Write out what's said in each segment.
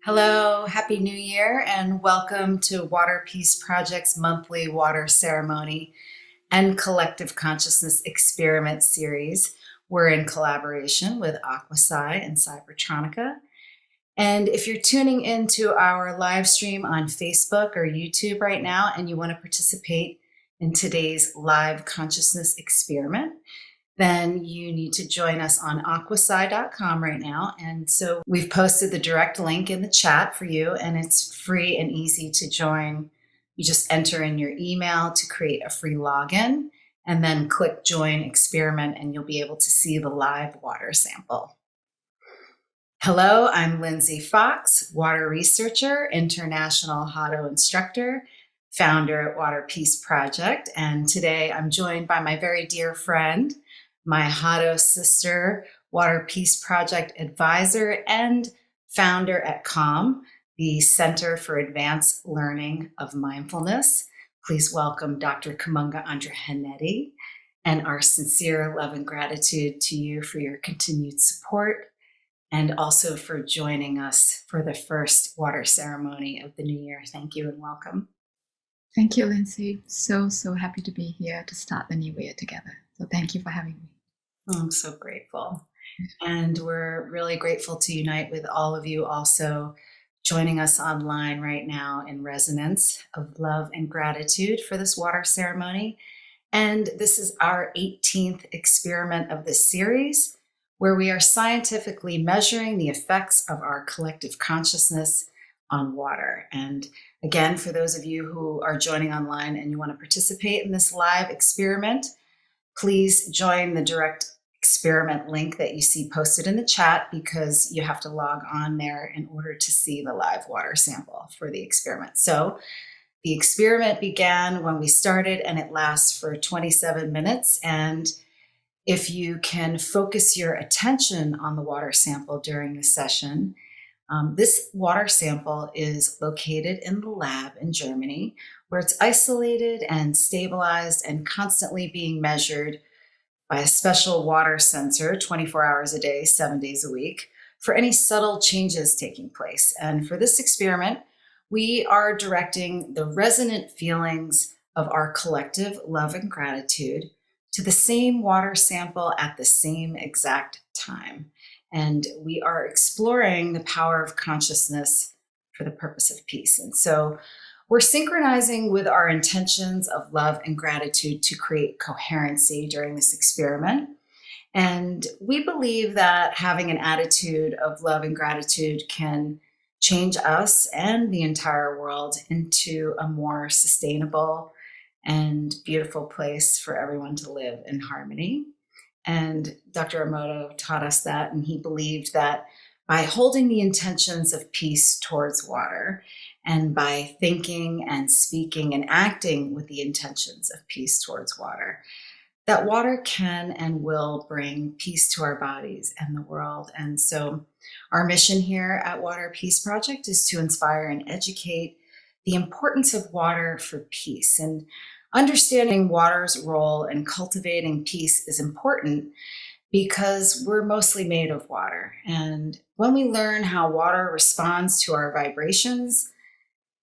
Hello, Happy New Year, and welcome to Water Peace Project's monthly water ceremony and collective consciousness experiment series. We're in collaboration with Aquasci and Cybertronica. And if you're tuning into our live stream on Facebook or YouTube right now and you want to participate in today's live consciousness experiment, then you need to join us on aquasci.com right now. And so we've posted the direct link in the chat for you, and it's free and easy to join. You just enter in your email to create a free login and then click join experiment, and you'll be able to see the live water sample. Hello, I'm Lindsay Fox, water researcher, international Hado instructor, founder at Water Peace Project. And today I'm joined by my very dear friend, my Hado sister, Water Peace Project advisor, and founder at CALM, the Center for Advanced Learning of Mindfulness. Please welcome Dr. Kamunga Andrehanetti, and our sincere love and gratitude to you for your continued support and also for joining us for the first water ceremony of the new year. Thank you and welcome. Thank you, Lindsay. So happy to be here to start the new year together. So thank you for having me. I'm so grateful. And we're really grateful to unite with all of you also joining us online right now in resonance of love and gratitude for this water ceremony. And this is our 18th experiment of this series, where we are scientifically measuring the effects of our collective consciousness on water. And again, for those of you who are joining online and you want to participate in this live experiment, please join the direct experiment link that you see posted in the chat, because you have to log on there in order to see the live water sample for the experiment. So the experiment began when we started, and it lasts for 27 minutes. And if you can focus your attention on the water sample during the session, this water sample is located in the lab in Germany, where it's isolated and stabilized and constantly being measured by a special water sensor 24 hours a day, 7 days a week, for any subtle changes taking place. And for this experiment, we are directing the resonant feelings of our collective love and gratitude to the same water sample at the same exact time. And we are exploring the power of consciousness for the purpose of peace. And so we're synchronizing with our intentions of love and gratitude to create coherency during this experiment. And we believe that having an attitude of love and gratitude can change us and the entire world into a more sustainable and beautiful place for everyone to live in harmony. And Dr. Emoto taught us that, and he believed that by holding the intentions of peace towards water, and by thinking and speaking and acting with the intentions of peace towards water, that water can and will bring peace to our bodies and the world. And so our mission here at Water Peace Project is to inspire and educate the importance of water for peace. And understanding water's role in cultivating peace is important because we're mostly made of water. And when we learn how water responds to our vibrations,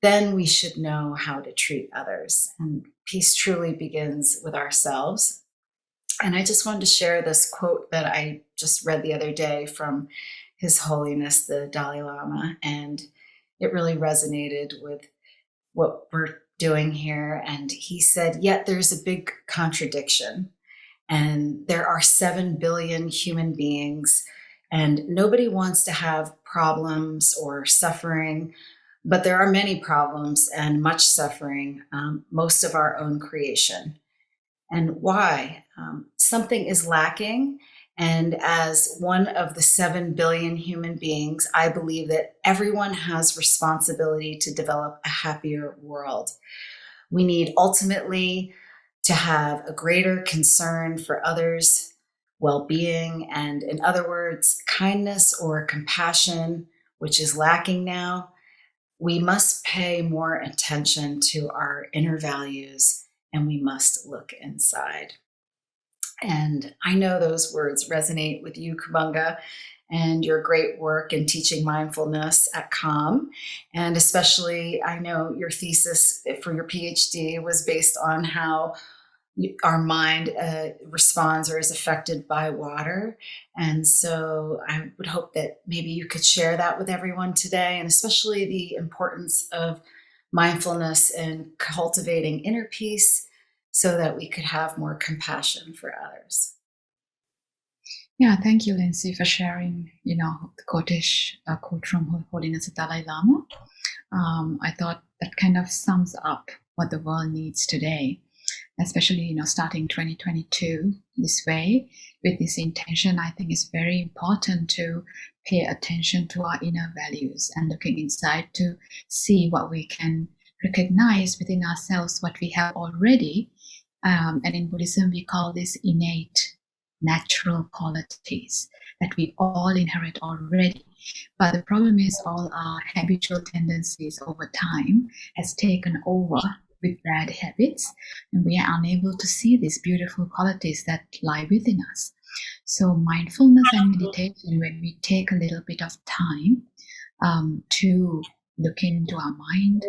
then we should know how to treat others. And peace truly begins with ourselves. And I just wanted to share this quote that I just read the other day from His Holiness, the Dalai Lama. And it really resonated with what we're doing here. And he said, "Yet there's a big contradiction. And there are 7 billion human beings, and nobody wants to have problems or suffering. But there are many problems and much suffering, most of our own creation. And why? Something is lacking. And as one of the 7 billion human beings, I believe that everyone has responsibility to develop a happier world. We need ultimately to have a greater concern for others' well-being, and in other words, kindness or compassion, which is lacking now. We must pay more attention to our inner values, and we must look inside." And I know those words resonate with you, Kabunga, and your great work in teaching mindfulness at COM. And especially, I know your thesis for your PhD was based on how our mind responds or is affected by water. And so I would hope that maybe you could share that with everyone today, and especially the importance of mindfulness and cultivating inner peace so that we could have more compassion for others. Yeah, thank you, Lindsay, for sharing, the quote from Her Holiness the Dalai Lama. I thought that kind of sums up what the world needs today, especially, starting 2022 this way, with this intention. I think it's very important to pay attention to our inner values and looking inside to see what we can recognize within ourselves, what we have already. And in Buddhism, we call this innate, natural qualities that we all inherit already. But the problem is all our habitual tendencies over time has taken over with bad habits, and we are unable to see these beautiful qualities that lie within us. So mindfulness and meditation, when we take a little bit of time to look into our mind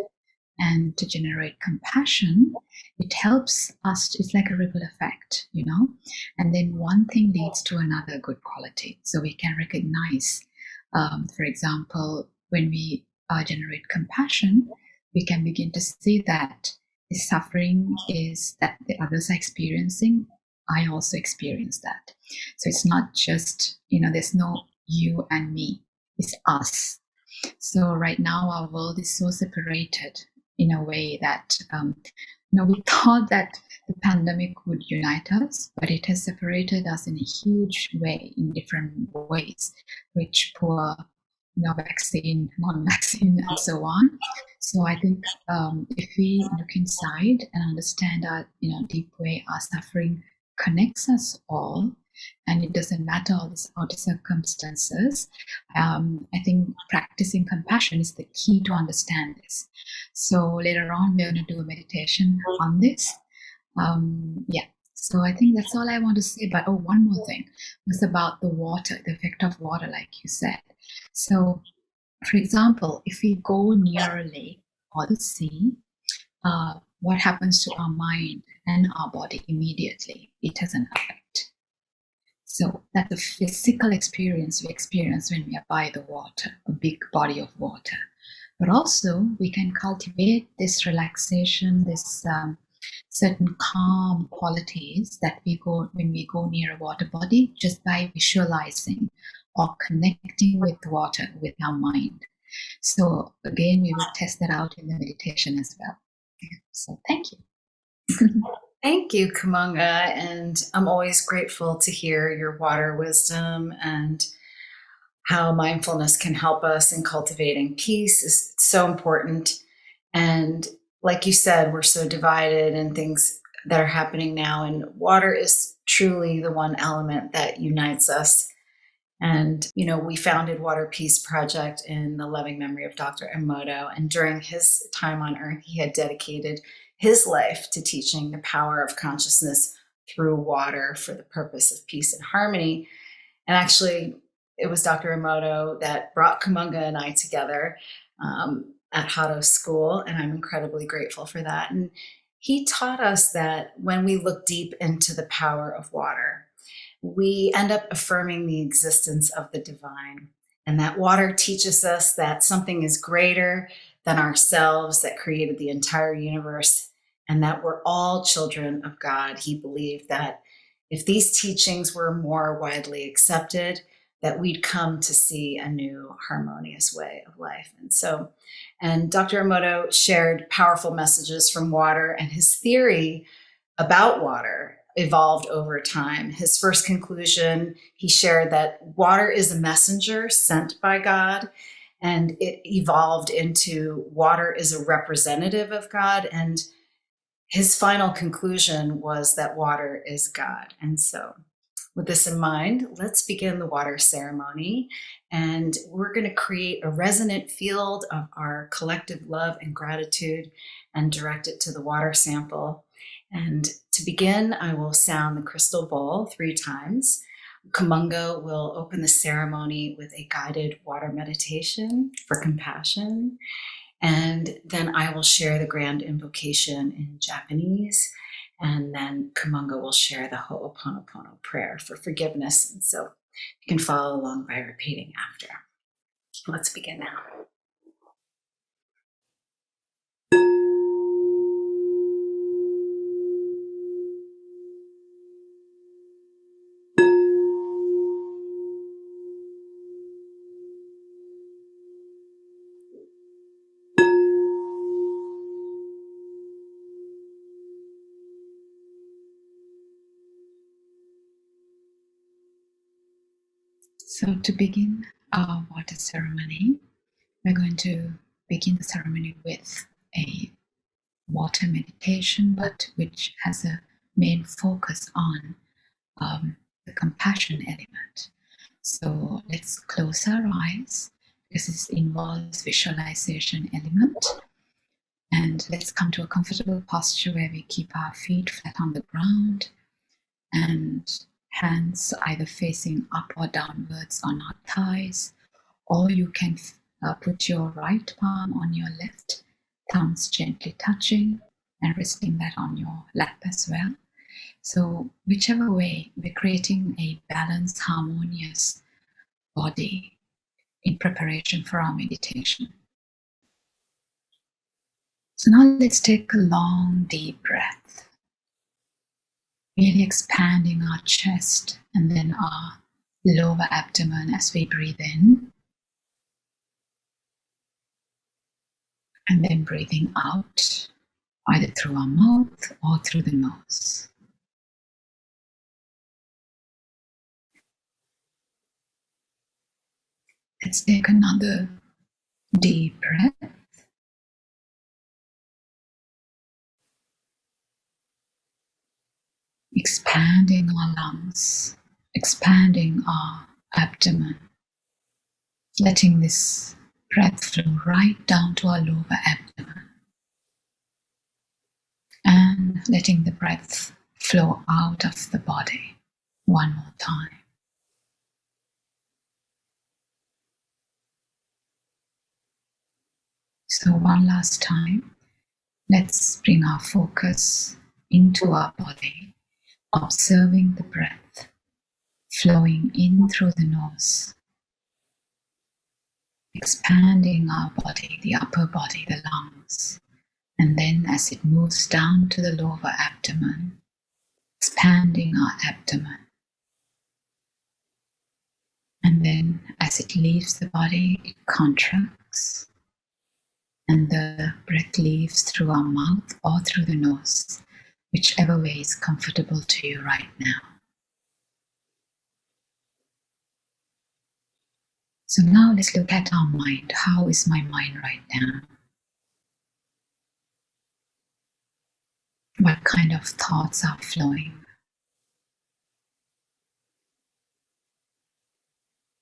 and to generate compassion, it helps us. It's like a ripple effect, and then one thing leads to another good quality. So we can recognize, for example, when we generate compassion, we can begin to see that the suffering is that the others are experiencing, I also experience that. So it's not just, there's no you and me, it's us. So right now our world is so separated in a way that, we thought that the pandemic would unite us, but it has separated us in a huge way, in different ways, rich, poor, vaccine, non-vaccine, and so on. So I think if we look inside and understand that, deep way, our suffering connects us all, and it doesn't matter all these outer circumstances. I think practicing compassion is the key to understand this. So later on, we're going to do a meditation on this. So I think that's all I want to say. But one more thing was about the water, the effect of water, like you said. So, for example, if we go near a lake or the sea, what happens to our mind and our body immediately? It has an effect. So that's a physical experience we experience when we are by the water, a big body of water. But also we can cultivate this relaxation, this certain calm qualities that when we go near a water body, just by visualizing or connecting with water with our mind. So again, we will test that out in the meditation as well. So thank you. Thank you, Kamunga, and I'm always grateful to hear your water wisdom and how mindfulness can help us in cultivating peace is so important. And like you said, we're so divided in things that are happening now, and water is truly the one element that unites us. And, we founded Water Peace Project in the loving memory of Dr. Emoto. And during his time on earth, he had dedicated his life to teaching the power of consciousness through water for the purpose of peace and harmony. And actually, it was Dr. Emoto that brought Kamunga and I together at Hato School, and I'm incredibly grateful for that. And he taught us that when we look deep into the power of water, we end up affirming the existence of the divine, and that water teaches us that something is greater than ourselves, that created the entire universe, and that we're all children of God. He believed that if these teachings were more widely accepted, that we'd come to see a new harmonious way of life. And Dr. Emoto shared powerful messages from water, and his theory about water evolved over time. His first conclusion, he shared that water is a messenger sent by God, and it evolved into water is a representative of God. And his final conclusion was that water is God. And so with this in mind, let's begin the water ceremony. And we're going to create a resonant field of our collective love and gratitude and direct it to the water sample. And to begin, I will sound the crystal bowl 3 times. Kumunga will open the ceremony with a guided water meditation for compassion. And then I will share the grand invocation in Japanese. And then Kumunga will share the Ho'oponopono prayer for forgiveness. And so you can follow along by repeating after. Let's begin now. So to begin our water ceremony, we're going to begin the ceremony with a water meditation, but which has a main focus on the compassion element. So let's close our eyes because this involves visualization element. And let's come to a comfortable posture where we keep our feet flat on the ground and hands either facing up or downwards on our thighs, or you can put your right palm on your left, thumbs gently touching and resting that on your lap as well. So whichever way, we're creating a balanced, harmonious body in preparation for our meditation. So now let's take a long, deep breath, really expanding our chest and then our lower abdomen as we breathe in. And then breathing out, either through our mouth or through the nose. Let's take another deep breath. Expanding our lungs, expanding our abdomen, letting this breath flow right down to our lower abdomen, and letting the breath flow out of the body one more time. So one last time, let's bring our focus into our body, observing the breath flowing in through the nose, expanding our body, the upper body, the lungs, and then as it moves down to the lower abdomen, expanding our abdomen. And then as it leaves the body, it contracts, and the breath leaves through our mouth or through the nose, whichever way is comfortable to you right now. So now let's look at our mind. How is my mind right now? What kind of thoughts are flowing?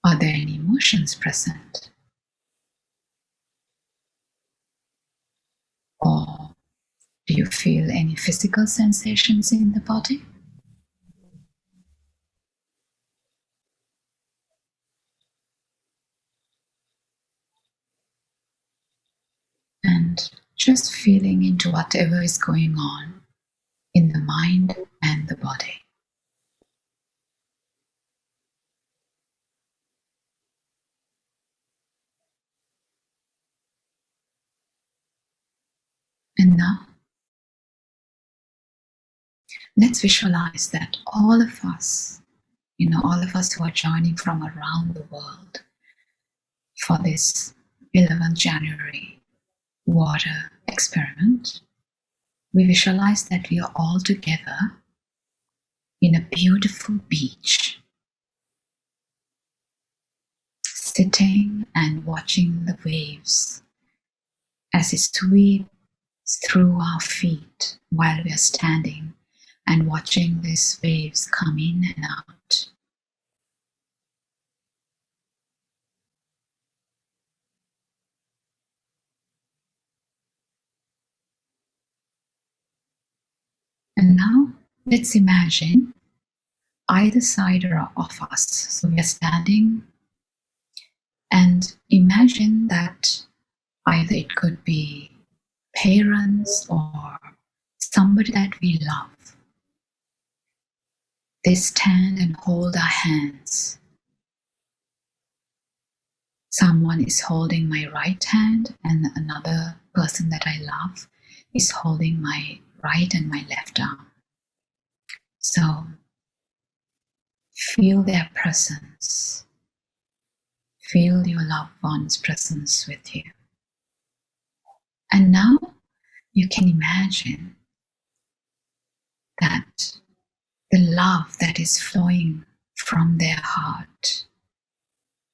Are there any emotions present? Or do you feel any physical sensations in the body? And just feeling into whatever is going on in the mind and the body. And now, let's visualize that all of us, all of us who are joining from around the world for this 11th January water experiment, we visualize that we are all together in a beautiful beach, sitting and watching the waves as it sweeps through our feet while we are standing and watching these waves come in and out. And now let's imagine either side of us. So we are standing, and imagine that either it could be parents or somebody that we love. They stand and hold our hands. Someone is holding my right hand, and another person that I love is holding my right and my left arm. So feel their presence. Feel your loved one's presence with you. And now you can imagine that the love that is flowing from their heart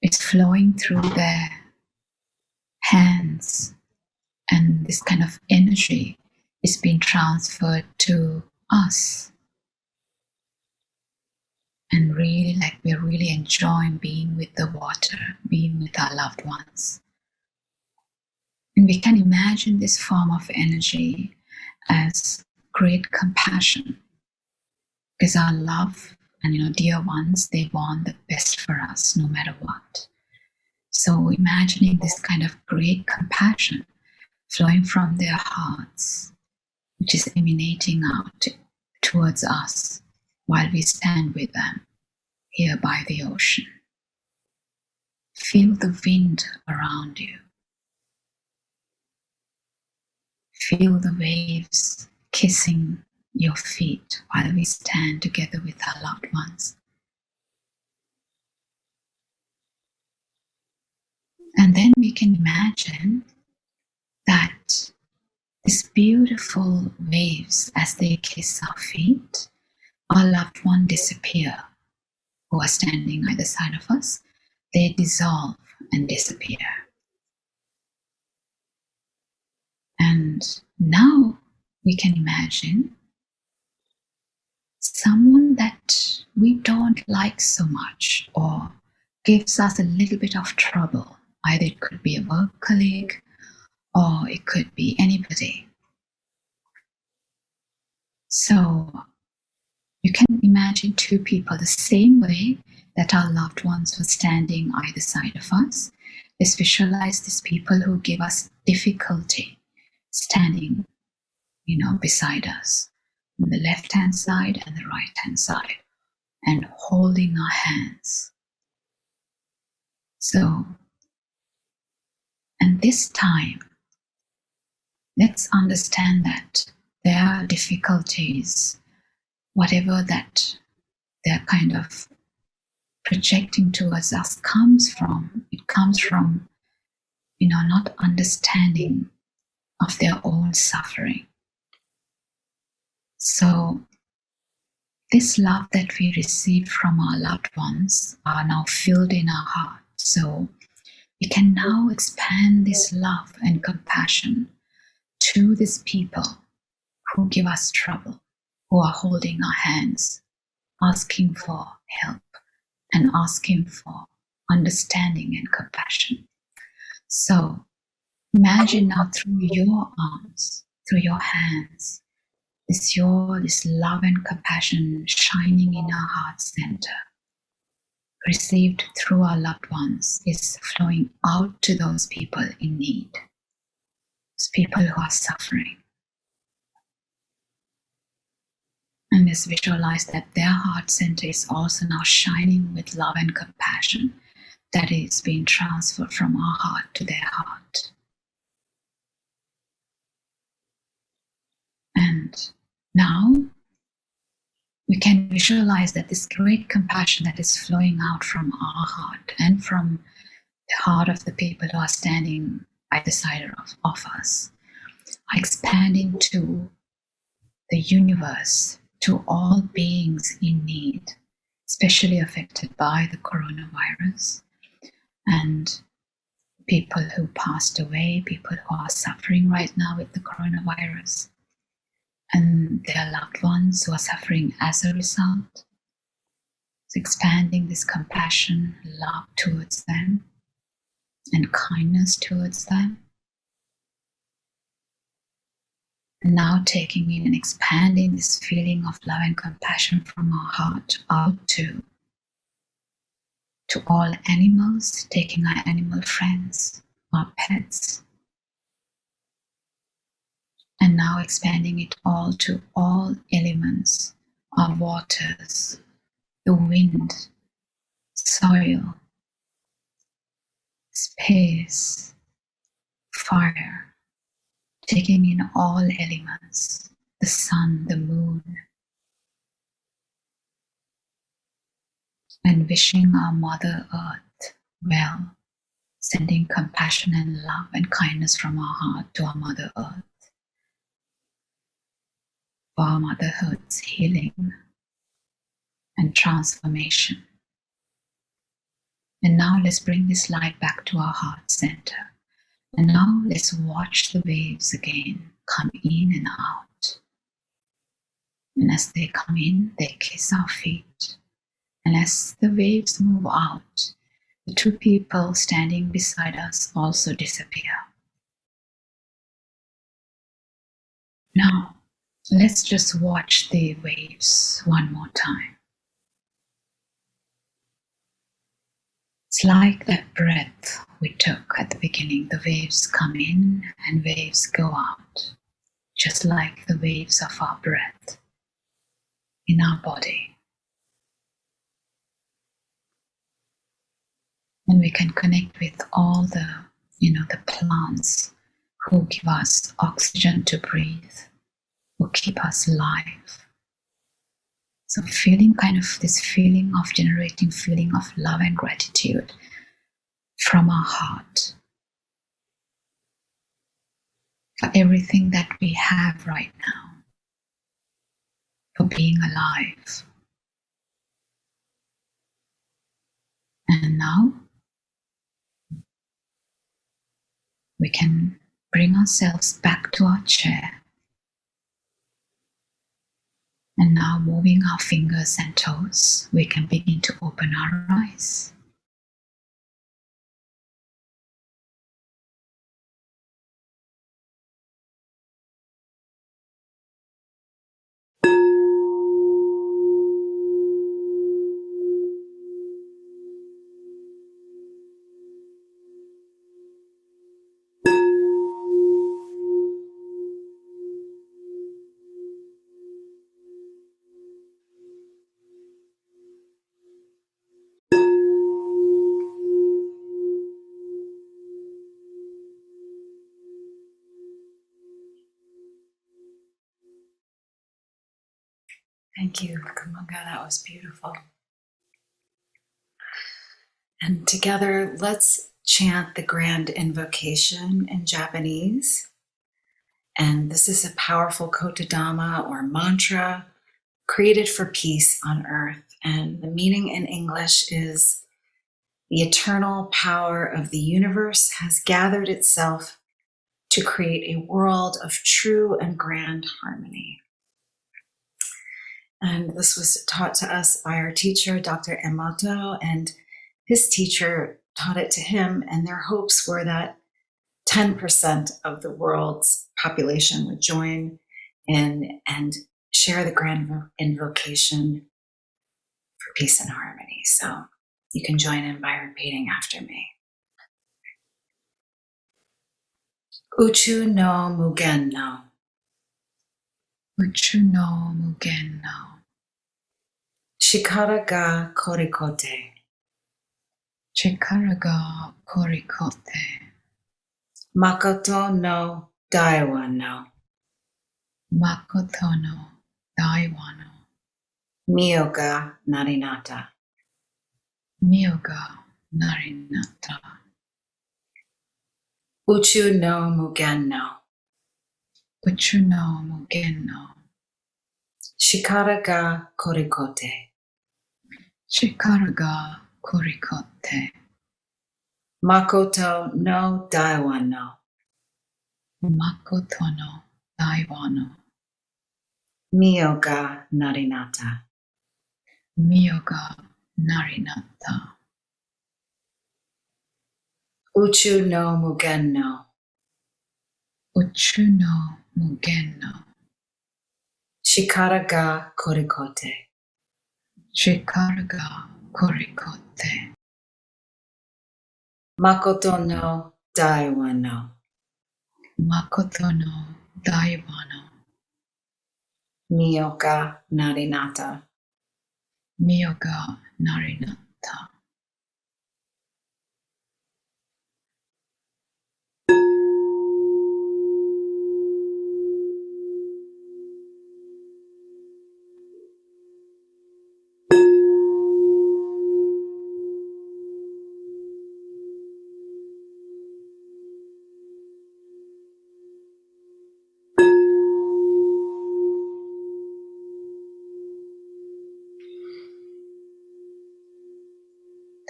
is flowing through their hands, and this kind of energy is being transferred to us. And really, like, we're really enjoying being with the water, being with our loved ones. And we can imagine this form of energy as great compassion, because our love and dear ones, they want the best for us no matter what. So imagining this kind of great compassion flowing from their hearts, which is emanating out towards us while we stand with them here by the ocean. Feel the wind around you. Feel the waves kissing your feet while we stand together with our loved ones. And then we can imagine that these beautiful waves, as they kiss our feet, our loved one disappear, who are standing either side of us. They dissolve and disappear. And now we can imagine someone that we don't like so much or gives us a little bit of trouble. Either it could be a work colleague or it could be anybody. So you can imagine two people the same way that our loved ones were standing either side of us. Just visualize these people who give us difficulty standing, beside us on the left-hand side and the right-hand side, and holding our hands. So, and this time, let's understand that there are difficulties, whatever that they're kind of projecting towards us comes from. It comes from, not understanding of their own suffering. So this love that we receive from our loved ones are now filled in our heart. So we can now expand this love and compassion to these people who give us trouble, who are holding our hands, asking for help and asking for understanding and compassion. So imagine now through your arms, through your hands, this love and compassion shining in our heart center, received through our loved ones, is flowing out to those people in need, those people who are suffering. And just visualize that their heart center is also now shining with love and compassion that is being transferred from our heart to their heart. And now we can visualize that this great compassion that is flowing out from our heart and from the heart of the people who are standing either side of us are expanding to the universe, to all beings in need, especially affected by the coronavirus, and people who passed away, people who are suffering right now with the coronavirus, and their loved ones who are suffering as a result. It's expanding this compassion, love towards them, and kindness towards them. And now taking in and expanding this feeling of love and compassion from our heart out to all animals, taking our animal friends, our pets, and now expanding it all to all elements, our waters, the wind, soil, space, fire, taking in all elements, the sun, the moon, and wishing our Mother Earth well, sending compassion and love and kindness from our heart to our Mother Earth, for our Mother Earth's healing and transformation. And now let's bring this light back to our heart center. And now let's watch the waves again come in and out. And as they come in, they kiss our feet. And as the waves move out, the two people standing beside us also disappear. Now, let's just watch the waves one more time. It's like that breath we took at the beginning. The waves come in and waves go out, just like the waves of our breath in our body. And we can connect with all the plants who give us oxygen to breathe, who keep us alive. So feeling kind of this feeling of generating feeling of love and gratitude from our heart for everything that we have right now, for being alive. And now we can bring ourselves back to our chair. And now moving our fingers and toes, we can begin to open our eyes. Thank you, Kumunga. That was beautiful. And together, let's chant the grand invocation in Japanese. And this is a powerful kotodama or mantra created for peace on earth. And the meaning in English is the eternal power of the universe has gathered itself to create a world of true and grand harmony. And this was taught to us by our teacher, Dr. Emoto, and his teacher taught it to him. And their hopes were that 10% of the world's population would join in and share the grand invocation for peace and harmony. So you can join in by repeating after me. Uchu no mugen no. Uchu no mugen no. Shikara ga korikote. Chikara ga korikote. Makoto no daiwa no. Makoto no daiwa no. Mio ga narinata. Mio ga narinata. Uchu no mugen no. Uchu no mugen no. Shikara ga korikote. Chikara ga korikote. Makoto no daiwa no. Makoto no daiwa no. Mio ga narinata. Mio ga narinata. Uchu no mugen no. Uchu no Mugen no Shikara ga korikote. Shikara ga Korikote. Makoto no daiwa no. Makoto no Daiwa no Mio ga narinata. Mio ga Narinata.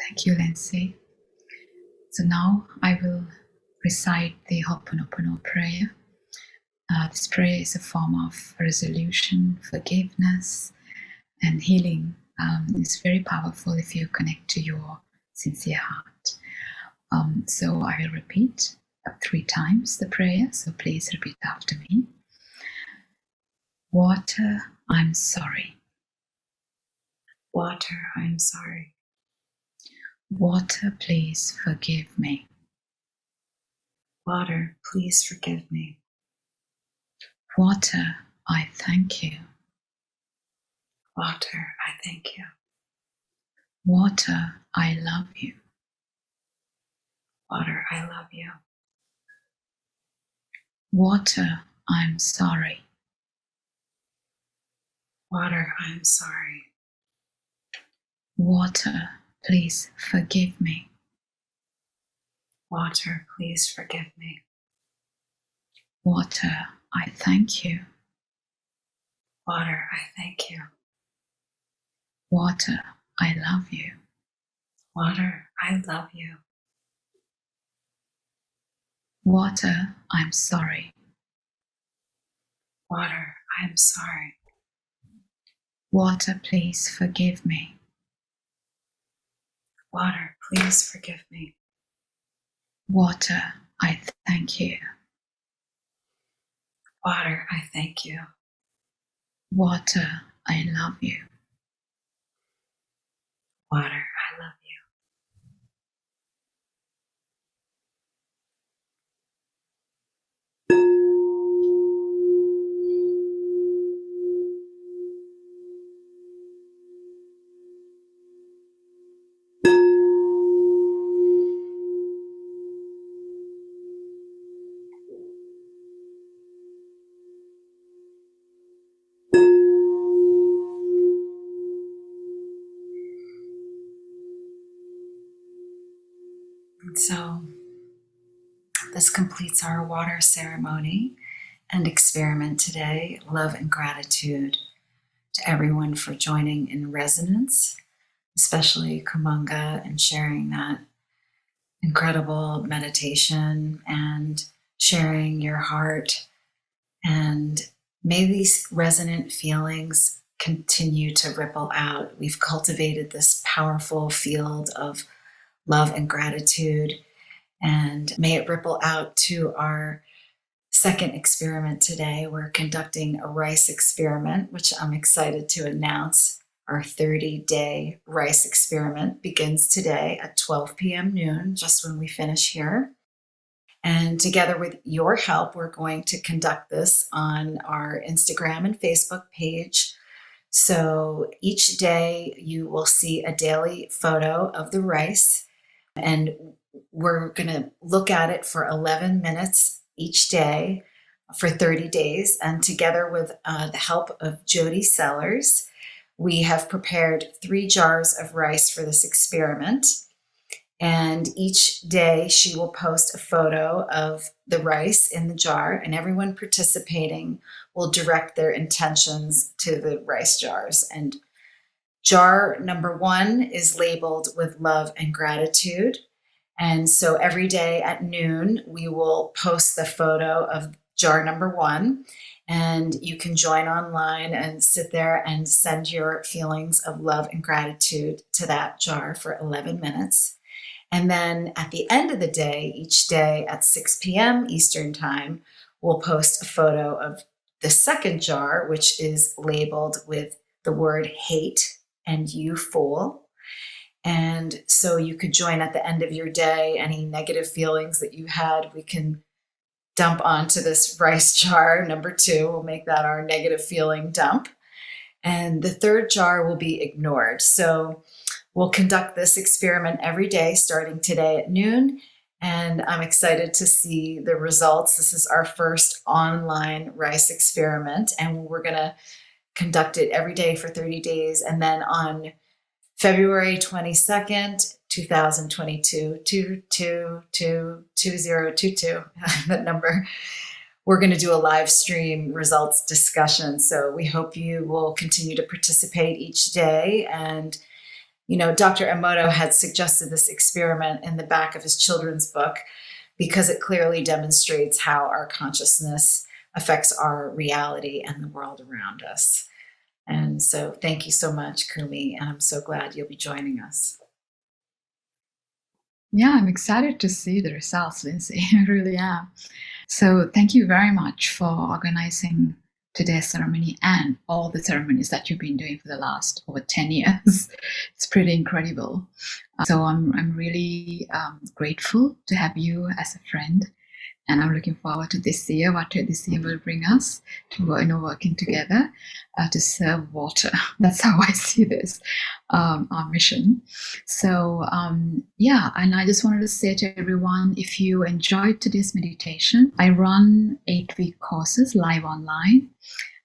Thank you, Lindsay. So now I will recite the Ho'oponopono prayer. This prayer is a form of resolution, forgiveness, and healing. It's very powerful if you connect to your sincere heart. So I will repeat 3 times the prayer, so please repeat after me. Water, I'm sorry. Water, I'm sorry. Water, please forgive me. Water, please forgive me. Water, I thank you. Water, I thank you. Water, I love you. Water, I love you. Water, I'm sorry. Water, I'm sorry. Water, please forgive me. Water, please forgive me. Water, I thank you. Water, I thank you. Water, I love you. Water, I love you. Water, I'm sorry. Water, I'm sorry. Water, please forgive me. Water, please forgive me. Water, I thank you. Water, I thank you. Water, I love you. Water, I love you. And so this completes our water ceremony and experiment today. Love and gratitude to everyone for joining in resonance, especially Kumanga, and sharing that incredible meditation and sharing your heart. And may these resonant feelings continue to ripple out. We've cultivated this powerful field of love and gratitude, and may it ripple out to our second experiment today. We're conducting a rice experiment, which I'm excited to announce. Our 30-day rice experiment begins today at 12 p.m. noon, just when we finish here. And together with your help, we're going to conduct this on our Instagram and Facebook page. So each day you will see a daily photo of the rice, and we're going to look at it for 11 minutes each day for 30 days. And together with the help of Jody Sellers, we have prepared 3 jars of rice for this experiment. And each day she will post a photo of the rice in the jar, and everyone participating will direct their intentions to the rice jars. And jar number 1 is labeled with love and gratitude. And so every day at noon, we will post the photo of jar number 1, and you can join online and sit there and send your feelings of love and gratitude to that jar for 11 minutes. And then at the end of the day, each day at 6 p.m. Eastern Time, we'll post a photo of the second jar, which is labeled with the word hate and you fool. And so you could join at the end of your day. Any negative feelings that you had, we can dump onto this rice jar. Number 2, we'll make that our negative feeling dump. And the third jar will be ignored. So we'll conduct this experiment every day starting today at noon. And I'm excited to see the results. This is our first online rice experiment, and we're going to conduct it every day for 30 days. And then on February 22nd, 2022, 2022, that number, we're going to do a live stream results discussion. So we hope you will continue to participate each day. And, Dr. Emoto had suggested this experiment in the back of his children's book because it clearly demonstrates how our consciousness affects our reality and the world around us. And so thank you so much, Kumi, and I'm so glad you'll be joining us. Yeah, I'm excited to see the results, Lindsay. I really am. So thank you very much for organizing today's ceremony and all the ceremonies that you've been doing for the last over 10 years. It's pretty incredible. So I'm really grateful to have you as a friend. And I'm looking forward to this year, what this year will bring us to working together to serve water. That's how I see this, our mission. So, and I just wanted to say to everyone, if you enjoyed today's meditation, I run 8-week courses live online.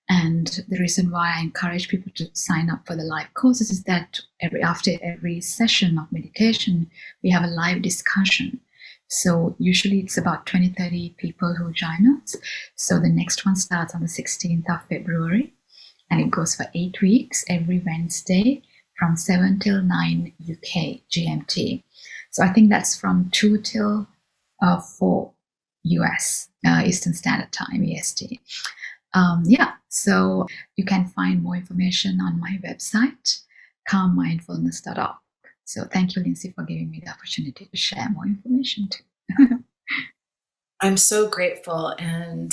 And the reason why I encourage people to sign up for the live courses is that after every session of meditation, we have a live discussion. So usually it's about 20-30 people who join us. So the next one starts on the 16th of February, and it goes for 8 weeks every Wednesday from 7 till 9 UK GMT. So I think that's from 2 till 4 US Eastern Standard Time, EST. So you can find more information on my website, calmmindfulness.org. So thank you, Lindsay, for giving me the opportunity to share more information too. I'm so grateful, and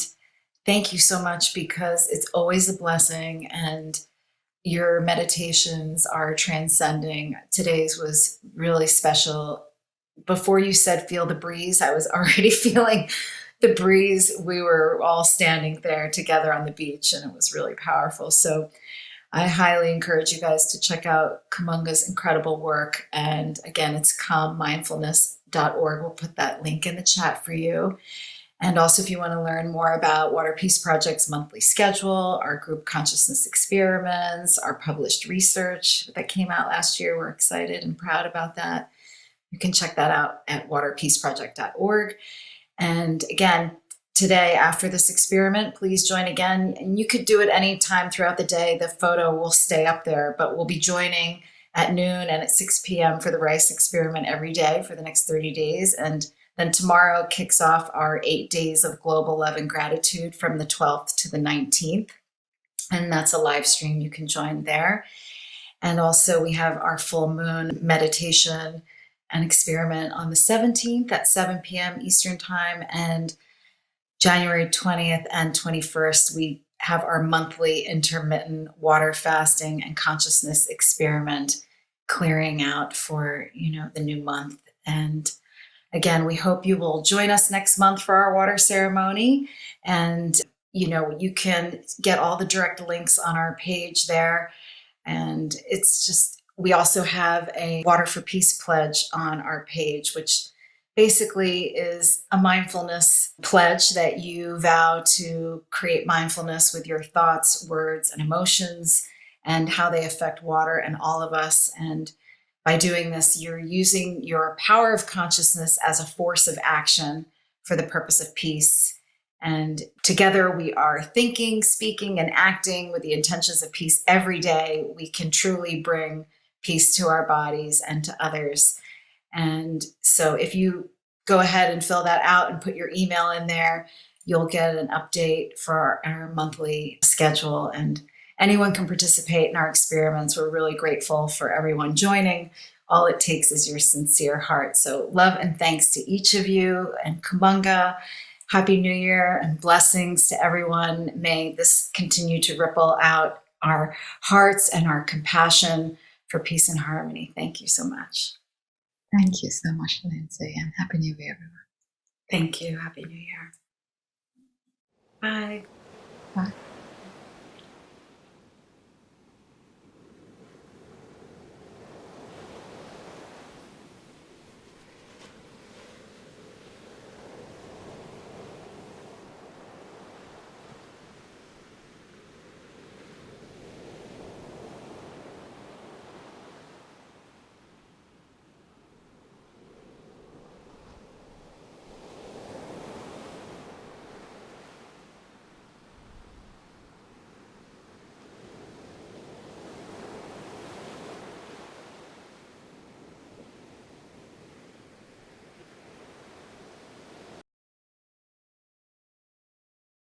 thank you so much, because it's always a blessing, and your meditations are transcending. Today's was really special. Before you said feel the breeze, I was already feeling the breeze. We were all standing there together on the beach, and it was really powerful. So I highly encourage you guys to check out Kumunga's incredible work. And again, it's calmmindfulness.org. We'll put that link in the chat for you. And also, if you want to learn more about Water Peace Project's monthly schedule, our group consciousness experiments, our published research that came out last year, we're excited and proud about that. You can check that out at waterpeaceproject.org. And again, today, after this experiment, please join again. And you could do it any time throughout the day. The photo will stay up there, but we'll be joining at noon and at 6 p.m. for the rice experiment every day for the next 30 days. And then tomorrow kicks off our 8 days of global love and gratitude from the 12th to the 19th. And that's a live stream. You can join there. And also we have our full moon meditation and experiment on the 17th at 7 p.m. Eastern Time. And January 20th and 21st, we have our monthly intermittent water fasting and consciousness experiment clearing out for, the new month. And again, we hope you will join us next month for our water ceremony. And, you can get all the direct links on our page there. And it's just, we also have a Water for Peace pledge on our page, which basically is a mindfulness pledge that you vow to create mindfulness with your thoughts, words, and emotions, and how they affect water and all of us. And by doing this, you're using your power of consciousness as a force of action for the purpose of peace. And together we are thinking, speaking, and acting with the intentions of peace every day. We can truly bring peace to our bodies and to others. And so if you go ahead and fill that out and put your email in there, you'll get an update for our monthly schedule. And anyone can participate in our experiments. We're really grateful for everyone joining. All it takes is your sincere heart. So love and thanks to each of you, and Kumunga. Happy New Year and blessings to everyone. May this continue to ripple out our hearts and our compassion for peace and harmony. Thank you so much. Thank you so much, Lindsay, and Happy New Year, everyone. Thank you. Happy New Year. Bye. Bye.